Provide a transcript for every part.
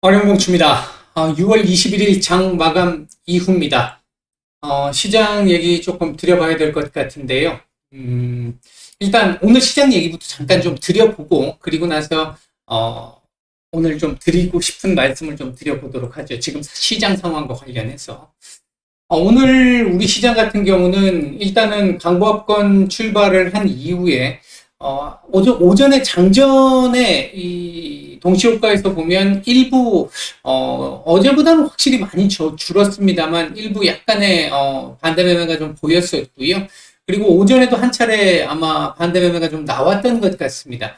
어령공추입니다. 6월 21일 장 마감 이후입니다. 시장 얘기 조금 드려봐야 될 것 같은데요. 일단 오늘 시장 얘기부터 잠깐 좀 드려보고, 그리고 나서 오늘 좀 드리고 싶은 말씀을 좀 드려보도록 하죠. 지금 시장 상황과 관련해서. 오늘 우리 시장 같은 경우는 일단은 강보합권 출발을 한 이후에 오전에 장전에 이 동시효과에서 보면 일부 어제보다는 확실히 많이 줄었습니다만 일부 약간의 반대 매매가 좀 보였었고요. 그리고 오전에도 한 차례 아마 반대 매매가 좀 나왔던 것 같습니다.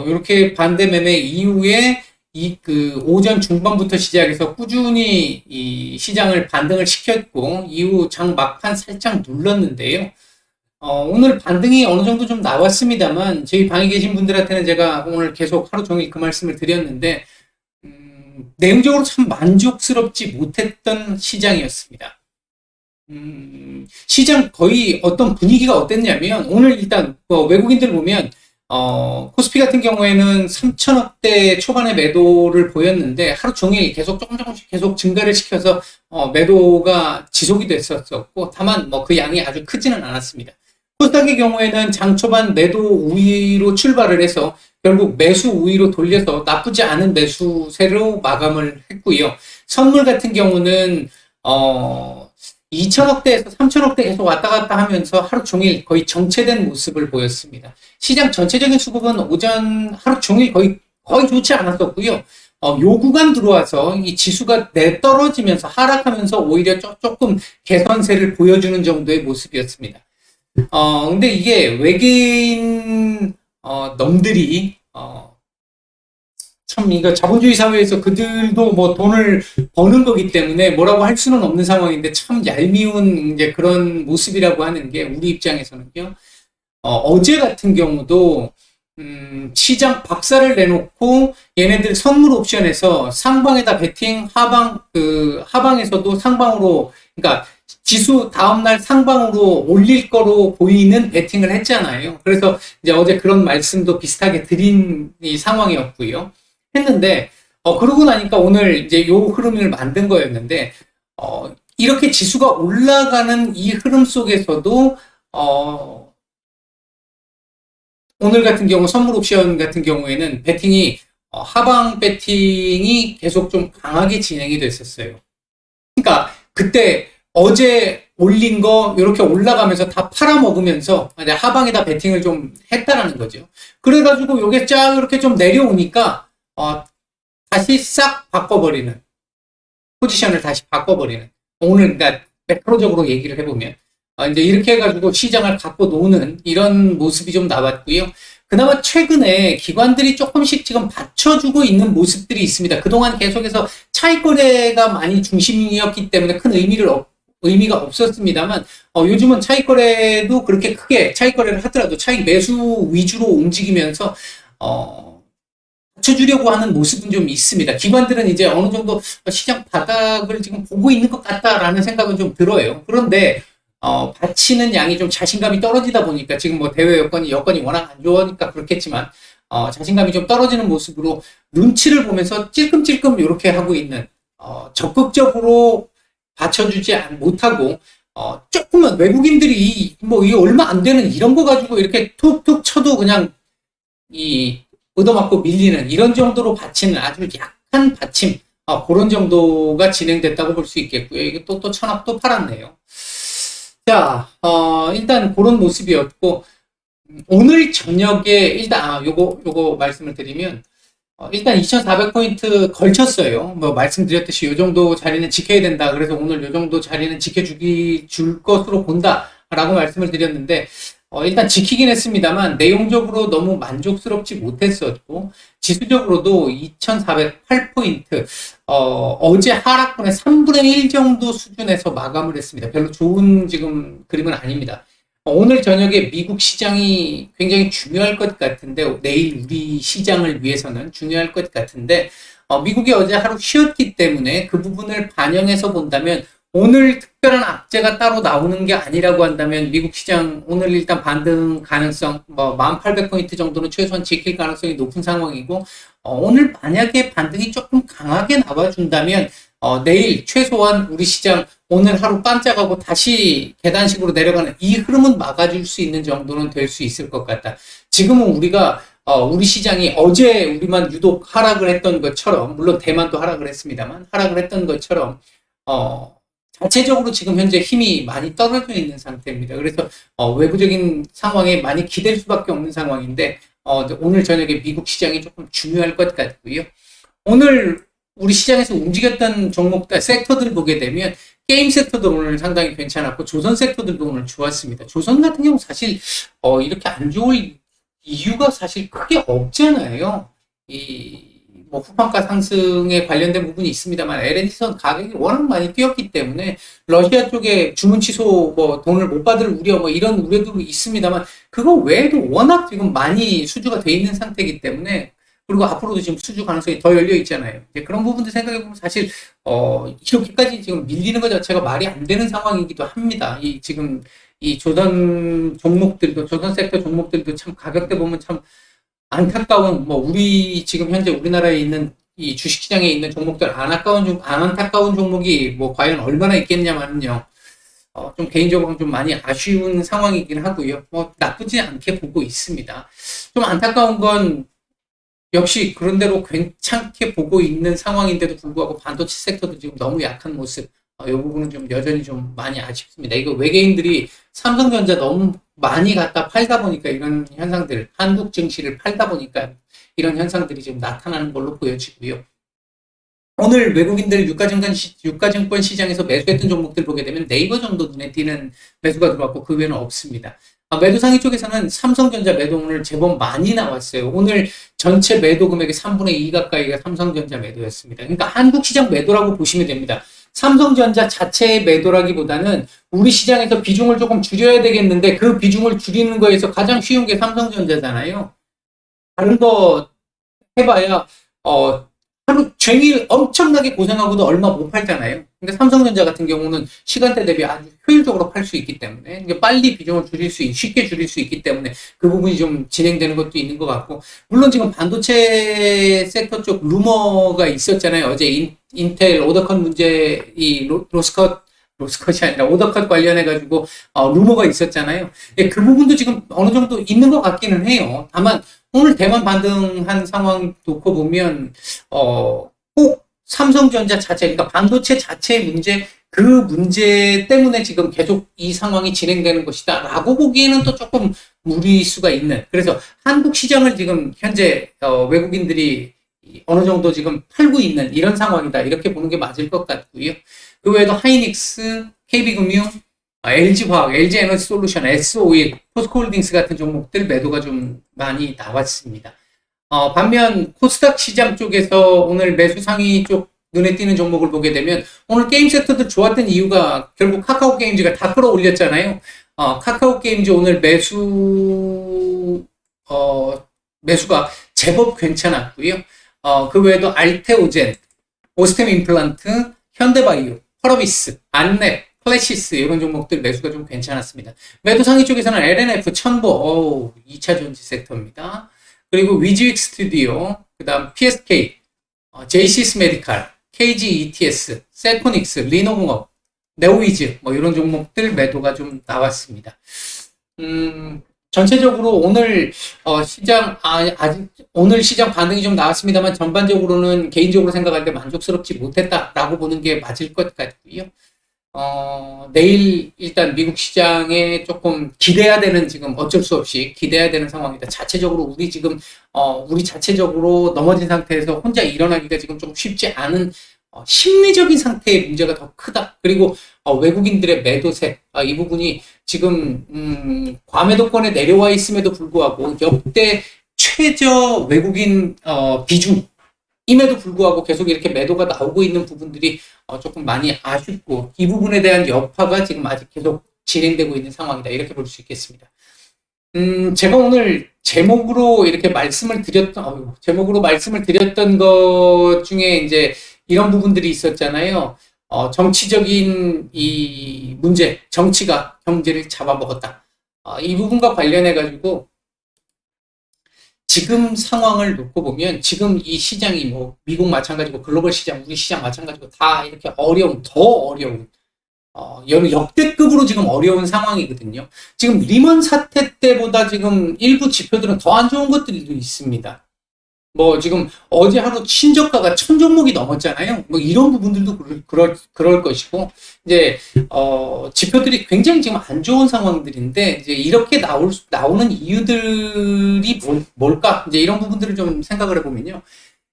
이렇게 반대 매매 이후에 오전 중반부터 시작해서 꾸준히 이 시장을 반등을 시켰고, 이후 장 막판 살짝 눌렀는데요. 오늘 반등이 어느 정도 좀 나왔습니다만, 저희 방에 계신 분들한테는 제가 오늘 계속 하루 종일 그 말씀을 드렸는데, 내용적으로 참 만족스럽지 못했던 시장이었습니다. 시장 거의 어떤 분위기가 어땠냐면, 오늘 일단 외국인들 보면 코스피 같은 경우에는 3천억대 초반의 매도를 보였는데 하루 종일 계속 조금씩 계속 증가를 시켜서 매도가 지속이 됐었고, 다만 그 양이 아주 크지는 않았습니다. 코스닥의 경우에는 장 초반 매도 우위로 출발을 해서 결국 매수 우위로 돌려서 나쁘지 않은 매수세로 마감을 했고요. 선물 같은 경우는 2천억대에서 3천억대 계속 왔다 갔다 하면서 하루 종일 거의 정체된 모습을 보였습니다. 시장 전체적인 수급은 오전 하루 종일 거의 좋지 않았었고요. 요 구간 들어와서 이 지수가 떨어지면서 하락하면서 오히려 조금 개선세를 보여주는 정도의 모습이었습니다. 근데 이게 외계인 놈들이 참 이거 자본주의 사회에서 그들도 뭐 돈을 버는 거기 때문에 뭐라고 할 수는 없는 상황인데, 참 얄미운 이제 그런 모습이라고 하는 게 우리 입장에서는요. 어제 같은 경우도 시장 박살을 내놓고 얘네들 선물 옵션에서 상방에다 베팅, 하방에서도 상방으로, 그러니까 지수 다음날 상방으로 올릴 거로 보이는 베팅을 했잖아요. 그래서 이제 어제 그런 말씀도 비슷하게 드린 이 상황이었고요. 했는데, 그러고 나니까 오늘 이제 요 흐름을 만든 거였는데, 이렇게 지수가 올라가는 이 흐름 속에서도, 오늘 같은 경우 선물 옵션 같은 경우에는 베팅이, 하방 베팅이 계속 좀 강하게 진행이 됐었어요. 그러니까 그때 어제 올린 거 이렇게 올라가면서 다 팔아먹으면서 하방에다 베팅을 좀 했다라는 거죠. 그래가지고 요게 쫙 이렇게 좀 내려오니까 다시 싹 바꿔버리는, 포지션을 다시 바꿔버리는, 오늘 그러니까 매크로적으로 얘기를 해보면 이제 이렇게 해가지고 시장을 갖고 노는 이런 모습이 좀 나왔고요. 그나마 최근에 기관들이 조금씩 지금 받쳐주고 있는 모습들이 있습니다. 그동안 계속해서 차익 거래가 많이 중심이었기 때문에 큰 의미가 없었습니다만, 요즘은 차익 거래도 그렇게 크게 차익 거래를 하더라도 차익 매수 위주로 움직이면서 받쳐주려고 하는 모습은 좀 있습니다. 기관들은 이제 어느 정도 시장 바닥을 지금 보고 있는 것 같다라는 생각은 좀 들어요. 그런데 받치는 양이 좀 자신감이 떨어지다 보니까, 지금 뭐 대외 여건이 워낙 안 좋으니까 그렇겠지만, 자신감이 좀 떨어지는 모습으로 눈치를 보면서 찔끔찔끔 이렇게 하고 있는, 적극적으로 받쳐주지 못하고, 조금만 외국인들이 뭐 이게 얼마 안 되는 이런 거 가지고 이렇게 툭툭 쳐도 그냥 얻어맞고 밀리는 이런 정도로 받치는 아주 약한 받침, 그런 정도가 진행됐다고 볼 수 있겠고요. 이게 또 천억 팔았네요. 자, 일단 그런 모습이었고, 오늘 저녁에 일단 요거 말씀을 드리면, 일단 2,400포인트 걸쳤어요. 뭐 말씀드렸듯이 요 정도 자리는 지켜야 된다. 그래서 오늘 요 정도 자리는 줄 것으로 본다라고 말씀을 드렸는데, 일단 지키긴 했습니다만 내용적으로 너무 만족스럽지 못했었고, 지수적으로도 2,408포인트, 어제 하락분의 3분의 1 정도 수준에서 마감을 했습니다. 별로 좋은 지금 그림은 아닙니다. 오늘 저녁에 미국 시장이 굉장히 중요할 것 같은데, 내일 우리 시장을 위해서는 중요할 것 같은데, 미국이 어제 하루 쉬었기 때문에 그 부분을 반영해서 본다면 오늘 특별한 악재가 따로 나오는 게 아니라고 한다면 미국 시장 오늘 일단 반등 가능성 뭐 1800포인트 정도는 최소한 지킬 가능성이 높은 상황이고 오늘 만약에 반등이 조금 강하게 나와준다면 내일 최소한 우리 시장 오늘 하루 반짝하고 다시 계단식으로 내려가는 이 흐름은 막아줄 수 있는 정도는 될 수 있을 것 같다. 지금은 우리가 우리 시장이 어제 우리만 유독 하락을 했던 것처럼 물론 대만도 하락을 했습니다만 하락을 했던 것처럼 자체적으로 지금 현재 힘이 많이 떨어져 있는 상태입니다. 그래서 외부적인 상황에 많이 기댈 수밖에 없는 상황인데 오늘 저녁에 미국 시장이 조금 중요할 것 같고요. 오늘 우리 시장에서 움직였던 종목들, 섹터들 보게 되면 게임 섹터도 오늘 상당히 괜찮았고 조선 섹터들도 오늘 좋았습니다. 조선 같은 경우 사실 이렇게 안 좋을 이유가 사실 크게 없잖아요. 뭐 후판가 상승에 관련된 부분이 있습니다만 LNG선 가격이 워낙 많이 뛰었기 때문에 러시아 쪽에 주문 취소 뭐 돈을 못 받을 우려 뭐 이런 우려도 있습니다만 그거 외에도 워낙 지금 많이 수주가 돼 있는 상태이기 때문에 그리고 앞으로도 지금 수주 가능성이 더 열려 있잖아요. 이제 그런 부분들 생각해 보면 사실 이렇게까지 지금 밀리는 것 자체가 말이 안 되는 상황이기도 합니다. 지금 이 조선 종목들도 조선 섹터 종목들도 참 가격대 보면 참 안타까운 뭐 우리 지금 현재 우리나라에 있는 이 주식시장에 있는 종목들 안타까운 종목이 뭐 과연 얼마나 있겠냐면요. 좀 개인적으로 좀 많이 아쉬운 상황이긴 하고요. 뭐 나쁘지 않게 보고 있습니다. 좀 안타까운 건 역시 그런대로 괜찮게 보고 있는 상황인데도 불구하고 반도체 sektor도 지금 너무 약한 모습. 이 부분은 좀 여전히 좀 많이 아쉽습니다. 이거 외계인들이 삼성전자 너무 많이 갖다 팔다 보니까 이런 현상들, 한국 증시를 팔다 보니까 이런 현상들이 지금 나타나는 걸로 보여지고요. 오늘 외국인들 유가증권 시장에서 매수했던 종목들 보게 되면 네이버 정도 눈에 띄는 매수가 들어왔고 그 외에는 없습니다. 매도 상위 쪽에서는 삼성전자 매도 오늘 제법 많이 나왔어요. 오늘 전체 매도 금액의 3분의 2 가까이가 삼성전자 매도였습니다. 그러니까 한국 시장 매도라고 보시면 됩니다. 삼성전자 자체의 매도라기보다는 우리 시장에서 비중을 조금 줄여야 되겠는데 그 비중을 줄이는 거에서 가장 쉬운 게 삼성전자잖아요. 다른 거 해봐야 하루 종일 엄청나게 고생하고도 얼마 못 팔잖아요. 근데 삼성전자 같은 경우는 시간대 대비 아주 효율적으로 팔 수 있기 때문에 빨리 비중을 쉽게 줄일 수 있기 때문에 그 부분이 좀 진행되는 것도 있는 것 같고 물론 지금 반도체 섹터 쪽 루머가 있었잖아요. 어제 인텔 오더컷 문제 로스컷이 아니라 오더컷 관련해가지고 루머가 있었잖아요. 그 부분도 지금 어느 정도 있는 것 같기는 해요. 다만 오늘 대만 반등한 상황 놓고 보면 꼭 삼성전자 자체, 그러니까 반도체 자체의 문제, 그 문제 때문에 지금 계속 이 상황이 진행되는 것이다 라고 보기에는 또 조금 무리수가 있는, 그래서 한국 시장을 지금 현재 외국인들이 어느 정도 지금 팔고 있는 이런 상황이다 이렇게 보는 게 맞을 것 같고요. 그 외에도 하이닉스, KB금융, LG화학, LG에너지솔루션, S-오일, 포스코홀딩스 같은 종목들 매도가 좀 많이 나왔습니다. 반면 코스닥 시장 쪽에서 오늘 매수 상위 쪽 눈에 띄는 종목을 보게 되면 오늘 게임 섹터들 좋았던 이유가 결국 카카오 게임즈가 다 끌어올렸잖아요. 카카오 게임즈 오늘 매수가 제법 괜찮았고요. 그 외에도 알테오젠, 오스템 임플란트, 현대바이오, 펄어비스, 안랩, 클래시스 이런 종목들 매수가 좀 괜찮았습니다. 매도 상위 쪽에서는 LNF, 천보, 2차 전지 섹터입니다. 그리고 위즈윅 스튜디오, 그 다음 PSK, 제이시스 메디칼, KG ETS, 셀코닉스, 리노공업, 네오위즈 뭐 이런 종목들 매도가 좀 나왔습니다. 전체적으로 오늘 시장 아직 오늘 시장 반등이 좀 나왔습니다만 전반적으로는 개인적으로 생각할 때 만족스럽지 못했다라고 보는 게 맞을 것 같고요. 내일 일단 미국 시장에 조금 기대해야 되는, 지금 어쩔 수 없이 기대해야 되는 상황이다. 자체적으로 우리 지금 우리 자체적으로 넘어진 상태에서 혼자 일어나기가 지금 좀 쉽지 않은 심리적인 상태의 문제가 더 크다. 그리고 외국인들의 매도세, 이 부분이 지금 과매도권에 내려와 있음에도 불구하고 역대 최저 외국인 비중임에도 불구하고 계속 이렇게 매도가 나오고 있는 부분들이 조금 많이 아쉽고, 이 부분에 대한 여파가 지금 아직 계속 진행되고 있는 상황이다 이렇게 볼 수 있겠습니다. 제가 오늘 제목으로 말씀을 드렸던 것 중에 이제 이런 부분들이 있었잖아요. 정치적인 이 문제, 정치가 경제를 잡아먹었다. 이 부분과 관련해가지고 지금 상황을 놓고 보면 지금 이 시장이 뭐 미국 마찬가지고 글로벌 시장, 우리 시장 마찬가지고 다 이렇게 더 어려운 역대급으로 지금 어려운 상황이거든요. 지금 리먼 사태 때보다 지금 일부 지표들은 더 안 좋은 것들도 있습니다. 뭐 지금 어제 하루 친저가가 1000종목이 넘었잖아요. 뭐 이런 부분들도 그럴 것이고 이제 지표들이 굉장히 지금 안 좋은 상황들인데 이제 이렇게 나오는 이유들이 뭘까? 이제 이런 부분들을 좀 생각을 해보면요.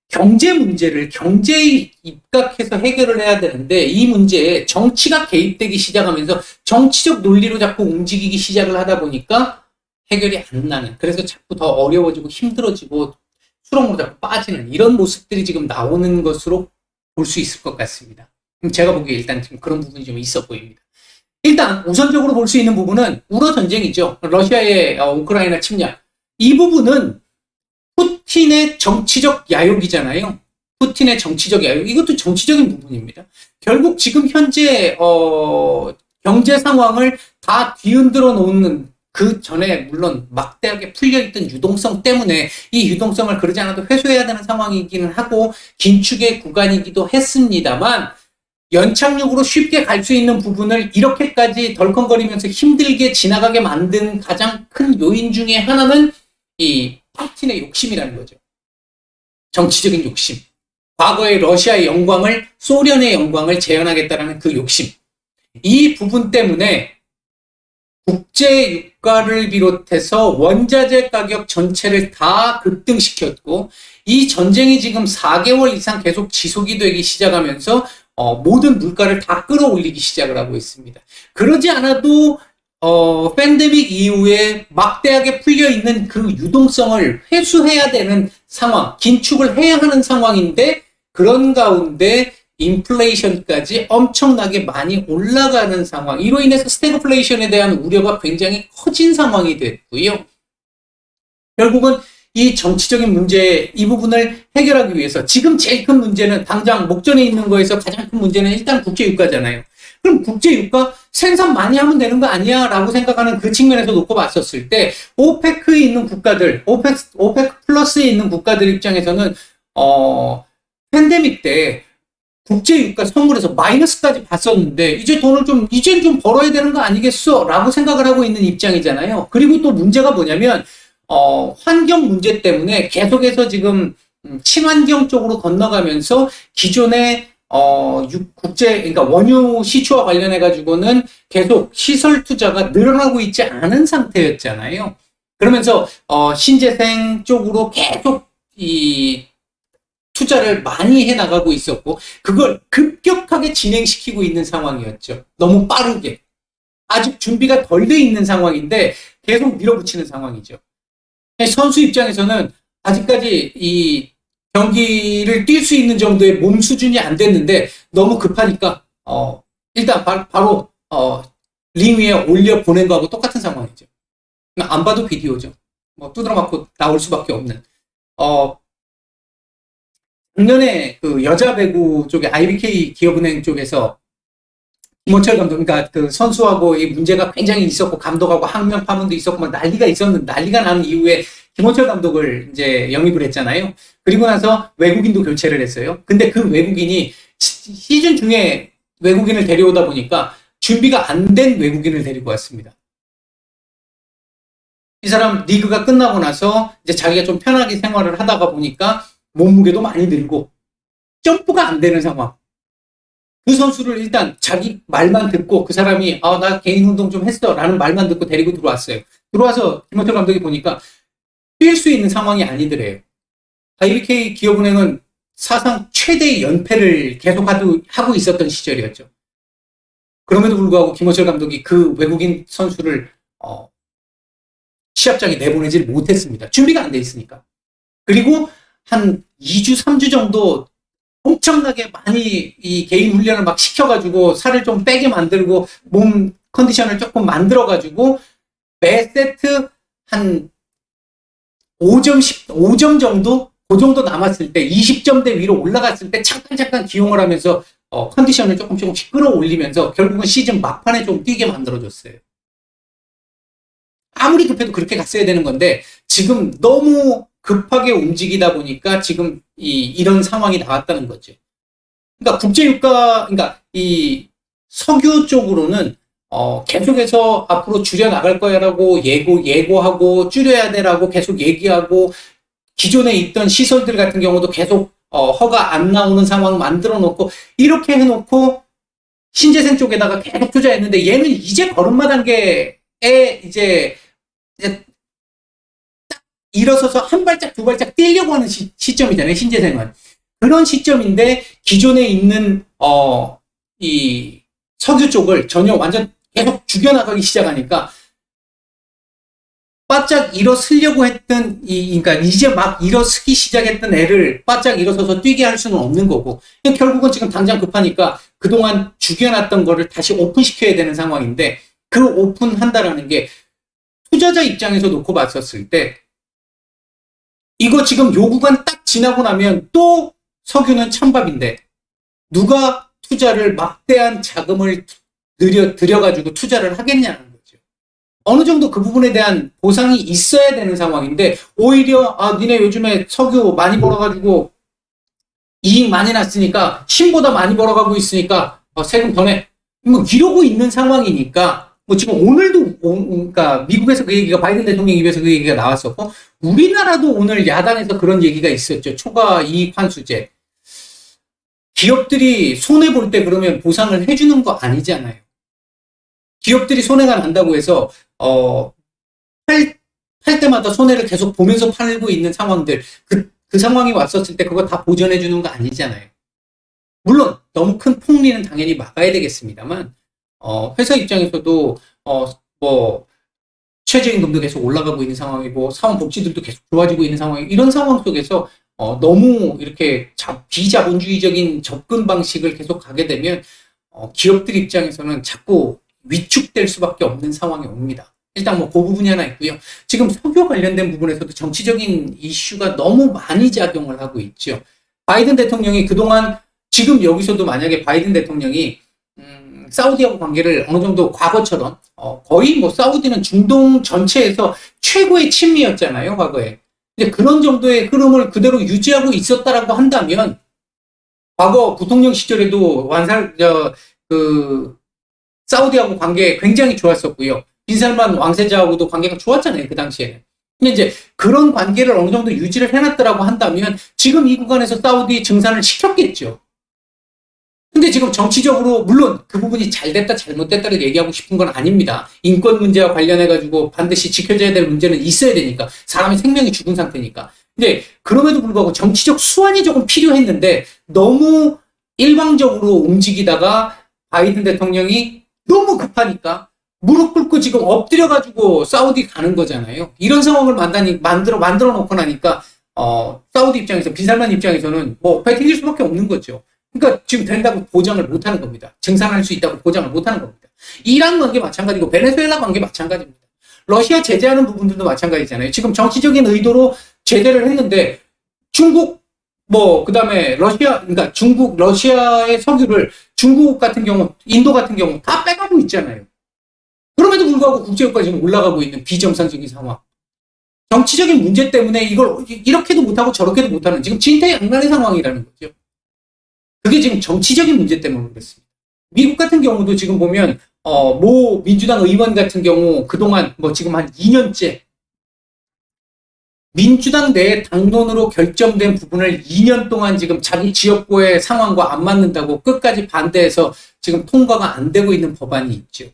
경제 문제를 경제에 입각해서 해결을 해야 되는데 이 문제에 정치가 개입되기 시작하면서 정치적 논리로 자꾸 움직이기 시작을 하다 보니까 해결이 안 나는, 그래서 자꾸 더 어려워지고 힘들어지고 수렁으로 자꾸 빠지는 이런 모습들이 지금 나오는 것으로 볼 수 있을 것 같습니다. 제가 보기에 일단 지금 그런 부분이 좀 있어 보입니다. 일단 우선적으로 볼 수 있는 부분은 우러 전쟁이죠. 러시아의 우크라이나 침략. 이 부분은 푸틴의 정치적 야욕이잖아요. 푸틴의 정치적 야욕. 이것도 정치적인 부분입니다. 결국 지금 현재 경제 상황을 다 뒤흔들어 놓는 그 전에 물론 막대하게 풀려있던 유동성 때문에 이 유동성을 그러지 않아도 회수해야 되는 상황이기는 하고 긴축의 구간이기도 했습니다만 연착륙으로 쉽게 갈 수 있는 부분을 이렇게까지 덜컹거리면서 힘들게 지나가게 만든 가장 큰 요인 중에 하나는 이 푸틴의 욕심이라는 거죠. 정치적인 욕심. 과거의 러시아의 영광을, 소련의 영광을 재현하겠다는 그 욕심. 이 부분 때문에 국제 유가를 비롯해서 원자재 가격 전체를 다 급등시켰고 이 전쟁이 지금 4개월 이상 계속 지속이 되기 시작하면서 모든 물가를 다 끌어올리기 시작을 하고 있습니다. 그러지 않아도 팬데믹 이후에 막대하게 풀려있는 그 유동성을 회수해야 되는 상황, 긴축을 해야 하는 상황인데 그런 가운데 인플레이션까지 엄청나게 많이 올라가는 상황, 이로 인해서 스태그플레이션에 대한 우려가 굉장히 커진 상황이 됐고요. 결국은 이 정치적인 문제, 이 부분을 해결하기 위해서 지금 제일 큰 문제는 당장 목전에 있는 거에서 가장 큰 문제는 일단 국제유가잖아요. 그럼 국제유가 생산 많이 하면 되는 거 아니야? 라고 생각하는 그 측면에서 놓고 봤었을 때 오페크에 있는 국가들, 오페크 플러스에 있는 국가들 입장에서는 팬데믹 때 국제유가 선물에서 마이너스까지 봤었는데 이젠 좀 벌어야 되는 거 아니겠어? 라고 생각을 하고 있는 입장이잖아요. 그리고 또 문제가 뭐냐면 환경 문제 때문에 계속해서 지금 친환경 쪽으로 건너가면서 기존의 그러니까 원유 시추와 관련해 가지고는 계속 시설 투자가 늘어나고 있지 않은 상태였잖아요. 그러면서 신재생 쪽으로 계속 이 투자를 많이 해나가고 있었고 그걸 급격하게 진행시키고 있는 상황이었죠. 너무 빠르게. 아직 준비가 덜 돼 있는 상황인데 계속 밀어붙이는 상황이죠. 선수 입장에서는 아직까지 이 경기를 뛸 수 있는 정도의 몸 수준이 안 됐는데 너무 급하니까 일단 바로 링 위에 올려 보낸 거하고 똑같은 상황이죠. 안 봐도 비디오죠. 뭐 두드러 맞고 나올 수밖에 없는. 작년에 그 여자 배구 쪽에 IBK 기업은행 쪽에서 김원철 감독, 그러니까 그 선수하고 이 문제가 굉장히 있었고 감독하고 항명 파문도 있었고 막 난리가 난 이후에 김원철 감독을 이제 영입을 했잖아요. 그리고 나서 외국인도 교체를 했어요. 근데 그 외국인이 시즌 중에 외국인을 데려오다 보니까 준비가 안 된 외국인을 데리고 왔습니다. 이 사람 리그가 끝나고 나서 이제 자기가 좀 편하게 생활을 하다가 보니까 몸무게도 많이 늘고 점프가 안 되는 상황. 그 선수를 일단 자기 말만 듣고 그 사람이 나 개인 운동 좀 했어 라는 말만 듣고 데리고 들어왔어요. 들어와서 김원철 감독이 보니까 뛸 수 있는 상황이 아니더래요. IBK 기업은행은 사상 최대의 연패를 계속 하고 있었던 시절이었죠. 그럼에도 불구하고 김원철 감독이 그 외국인 선수를 시합장에 내보내질 못했습니다. 준비가 안 돼 있으니까. 그리고 한 2주, 3주 정도 엄청나게 많이 이 개인 훈련을 막 시켜가지고 살을 좀 빼게 만들고 몸 컨디션을 조금 만들어가지고 매 세트 한 5점 정도? 그 정도 남았을 때 20점대 위로 올라갔을 때 잠깐 기용을 하면서 컨디션을 조금씩 끌어올리면서 결국은 시즌 막판에 좀 뛰게 만들어줬어요. 아무리 급해도 그렇게 갔어야 되는 건데 지금 너무 급하게 움직이다 보니까 지금 이런 상황이 나왔다는 거죠. 그러니까 국제유가, 그러니까 이 석유 쪽으로는 계속해서 앞으로 줄여 나갈 거야라고 예고하고 줄여야 되라고 계속 얘기하고 기존에 있던 시설들 같은 경우도 계속 허가 안 나오는 상황 만들어 놓고 이렇게 해놓고 신재생 쪽에다가 계속 투자했는데 얘는 이제 걸음마 단계에 이제 딱 일어서서 한 발짝 두 발짝 뛰려고 하는 시점이잖아요. 신재생은 그런 시점인데 기존에 있는 이 석유 쪽을 전혀 완전 계속 죽여나가기 시작하니까 바짝 일어서려고 했던 그러니까 이제 막 일어서기 시작했던 애를 바짝 일어서서 뛰게 할 수는 없는 거고 결국은 지금 당장 급하니까 그동안 죽여놨던 거를 다시 오픈시켜야 되는 상황인데 그 오픈한다라는 게 투자자 입장에서 놓고 봤었을 때 이거 지금 요 구간 딱 지나고 나면 또 석유는 찬밥인데 누가 투자를 막대한 자금을 들여가지고 투자를 하겠냐는 거죠. 어느 정도 그 부분에 대한 보상이 있어야 되는 상황인데 오히려 니네 요즘에 석유 많이 벌어가지고 이익 많이 났으니까 신보다 많이 벌어가고 있으니까 세금 더 내. 뭐 이러고 있는 상황이니까 뭐 지금 오늘도 그러니까 미국에서 그 얘기가 바이든 대통령 입에서 그 얘기가 나왔었고 우리나라도 오늘 야당에서 그런 얘기가 있었죠. 초과 이익 환수제. 기업들이 손해 볼 때 그러면 보상을 해주는 거 아니잖아요. 기업들이 손해가 난다고 해서 팔 때마다 손해를 계속 보면서 팔고 있는 상황들 그 상황이 왔었을 때 그거 다 보전해 주는 거 아니잖아요. 물론 너무 큰 폭리는 당연히 막아야 되겠습니다만 회사 입장에서도 뭐 최저임금도 계속 올라가고 있는 상황이고 사원복지들도 계속 좋아지고 있는 상황이 이런 상황 속에서 너무 이렇게 비자본주의적인 접근 방식을 계속 가게 되면 기업들 입장에서는 자꾸 위축될 수밖에 없는 상황이 옵니다. 일단 뭐 그 부분이 하나 있고요. 지금 석유 관련된 부분에서도 정치적인 이슈가 너무 많이 작용을 하고 있죠. 바이든 대통령이 그동안 지금 여기서도 만약에 바이든 대통령이 사우디하고 관계를 어느 정도 과거처럼 거의 뭐 사우디는 중동 전체에서 최고의 친미였잖아요, 과거에. 근데 그런 정도의 흐름을 그대로 유지하고 있었다라고 한다면 과거 부통령 시절에도 사우디하고 관계 굉장히 좋았었고요. 빈살만 왕세자하고도 관계가 좋았잖아요, 그 당시에는. 근데 이제 그런 관계를 어느 정도 유지를 해놨더라고 한다면 지금 이 구간에서 사우디 증산을 시켰겠죠. 근데 지금 정치적으로 물론 그 부분이 잘 됐다 잘못됐다를 얘기하고 싶은 건 아닙니다. 인권 문제와 관련해가지고 반드시 지켜져야 될 문제는 있어야 되니까 사람의 생명이 죽은 상태니까. 근데 그럼에도 불구하고 정치적 수완이 조금 필요했는데 너무 일방적으로 움직이다가 바이든 대통령이 너무 급하니까 무릎 꿇고 지금 엎드려가지고 사우디 가는 거잖아요. 이런 상황을 만들어 놓고 나니까 사우디 입장에서 빈살만 입장에서는 뭐 배팅일 수밖에 없는 거죠. 그러니까 지금 된다고 보장을 못하는 겁니다. 증산할 수 있다고 보장을 못하는 겁니다. 이란 관계 마찬가지고 베네수엘라 관계 마찬가지입니다. 러시아 제재하는 부분들도 마찬가지잖아요. 지금 정치적인 의도로 제재를 했는데 중국 그다음에 그러니까 러시아의 석유를 중국 같은 경우, 인도 같은 경우 다 빼가고 있잖아요. 그럼에도 불구하고 국제유가가 지금 올라가고 있는 비정상적인 상황. 정치적인 문제 때문에 이걸 이렇게도 못하고 저렇게도 못하는 지금 진퇴양난의 상황이라는 거죠. 그게 지금 정치적인 문제 때문에 그렇습니다. 미국 같은 경우도 지금 보면 모 민주당 의원 같은 경우 그동안 지금 한 2년째 민주당 내 당론으로 결정된 부분을 2년 동안 지금 자기 지역구의 상황과 안 맞는다고 끝까지 반대해서 지금 통과가 안 되고 있는 법안이 있죠.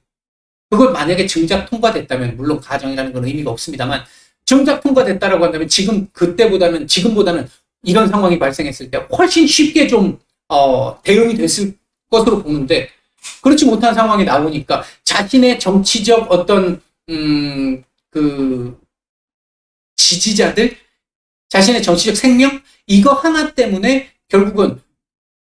그걸 만약에 정작 통과됐다면 물론 가정이라는 건 의미가 없습니다만 정작 통과됐다라고 한다면 지금보다는 이런 상황이 발생했을 때 훨씬 쉽게 좀 대응이 됐을 것으로 보는데 그렇지 못한 상황이 나오니까 자신의 정치적 어떤 지지자들 자신의 정치적 생명 이거 하나 때문에 결국은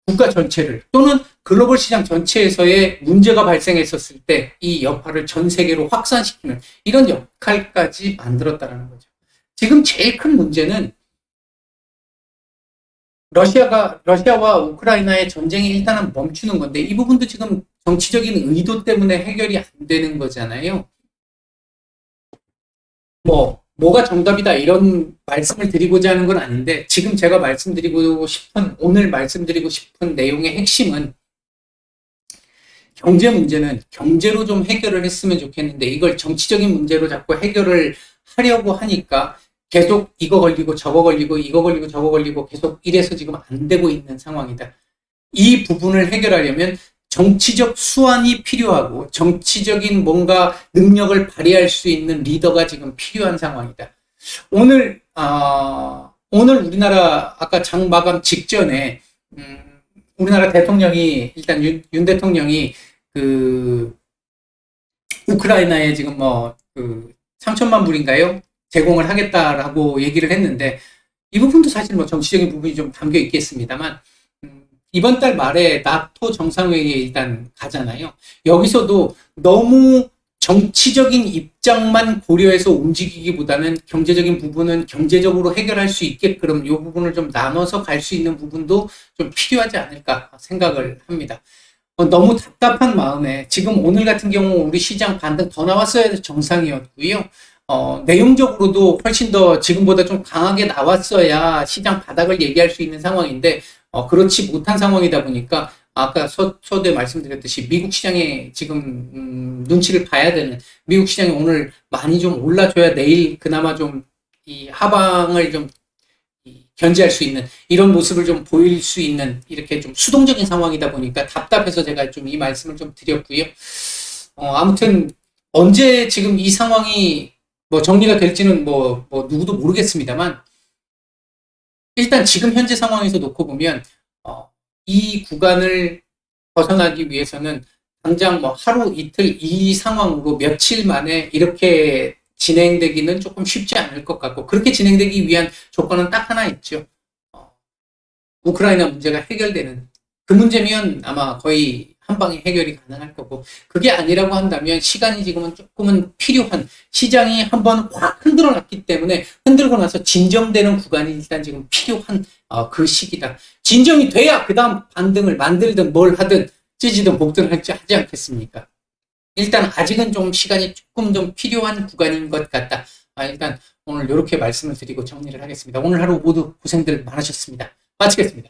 국가 전체를 또는 글로벌 시장 전체에서의 문제가 발생했었을 때 이 여파를 전 세계로 확산시키는 이런 역할까지 만들었다는 거죠. 지금 제일 큰 문제는 러시아와 우크라이나의 전쟁이 일단은 멈추는 건데, 이 부분도 지금 정치적인 의도 때문에 해결이 안 되는 거잖아요. 뭐가 정답이다 이런 말씀을 드리고자 하는 건 아닌데, 지금 제가 오늘 말씀드리고 싶은 내용의 핵심은 경제 문제는 경제로 좀 해결을 했으면 좋겠는데, 이걸 정치적인 문제로 자꾸 해결을 하려고 하니까 계속 이거 걸리고 저거 걸리고 이거 걸리고 저거 걸리고 계속 이래서 지금 안 되고 있는 상황이다. 이 부분을 해결하려면 정치적 수완이 필요하고 정치적인 뭔가 능력을 발휘할 수 있는 리더가 지금 필요한 상황이다. 오늘 우리나라 아까 장 마감 직전에 우리나라 대통령이 일단 윤 대통령이 그 우크라이나에 지금 3천만 불인가요? 제공을 하겠다라고 얘기를 했는데, 이 부분도 사실 정치적인 부분이 좀 담겨 있겠습니다만, 이번 달 말에 나토 정상회의에 일단 가잖아요. 여기서도 너무 정치적인 입장만 고려해서 움직이기보다는 경제적인 부분은 경제적으로 해결할 수 있게끔 이 부분을 좀 나눠서 갈 수 있는 부분도 좀 필요하지 않을까 생각을 합니다. 너무 답답한 마음에 지금 오늘 같은 경우 우리 시장 반등 더 나왔어야 정상이었고요. 내용적으로도 훨씬 더 지금보다 좀 강하게 나왔어야 시장 바닥을 얘기할 수 있는 상황인데, 그렇지 못한 상황이다 보니까 아까 서두에 말씀드렸듯이 미국 시장에 지금 눈치를 봐야 되는, 미국 시장이 오늘 많이 좀 올라줘야 내일 그나마 좀 이 하방을 좀 견제할 수 있는 이런 모습을 좀 보일 수 있는 이렇게 좀 수동적인 상황이다 보니까 답답해서 제가 좀 이 말씀을 좀 드렸고요. 아무튼 언제 지금 이 상황이 정리가 될지는 누구도 모르겠습니다만, 일단 지금 현재 상황에서 놓고 보면 이 구간을 벗어나기 위해서는 당장 하루 이틀 이 상황으로 며칠 만에 이렇게 진행되기는 조금 쉽지 않을 것 같고, 그렇게 진행되기 위한 조건은 딱 하나 있죠. 우크라이나 문제가 해결되는 그 문제면 아마 거의 한 방에 해결이 가능할 거고, 그게 아니라고 한다면 시간이 지금은 조금은 필요한, 시장이 한번 확 흔들어 놨기 때문에 흔들고 나서 진정되는 구간이 일단 지금 필요한 그 시기다. 진정이 돼야 그 다음 반등을 만들든 뭘 하든 찌지든 볶든 하지 않겠습니까? 일단 아직은 좀 시간이 조금 좀 필요한 구간인 것 같다. 일단 오늘 이렇게 말씀을 드리고 정리를 하겠습니다. 오늘 하루 모두 고생들 많으셨습니다. 마치겠습니다.